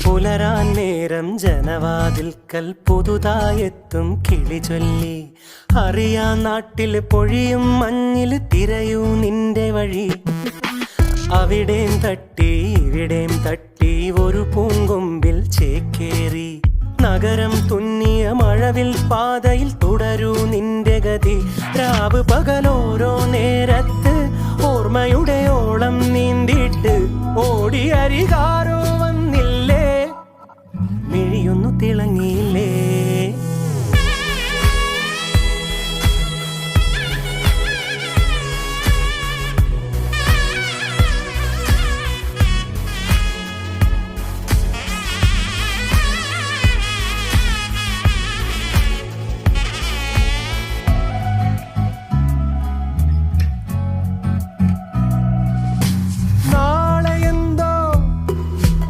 പുലരാൻ നേരം ജനവാതിൽക്കൽ പുതുതായെത്തും കിളി ചൊല്ലി. അറിയാൻ നാട്ടിൽ പൊഴിയും മഞ്ഞിൽ തിരയൂ നിന്റെ വഴി. അവിടേം തട്ടി ഇവിടേം തട്ടി ഒരു പൂങ്കൊമ്പിൽ ചേക്കേറി. നഗരം തുന്നിയ മഴവിൽ പാതയിൽ തുടരൂ നിന്റെ ഗതി. രാവ് പകലോരോ നേരത്ത് ഓർമ്മയുടെ ഓളം നീന്തിട്ട് ഓടിയരികാരോ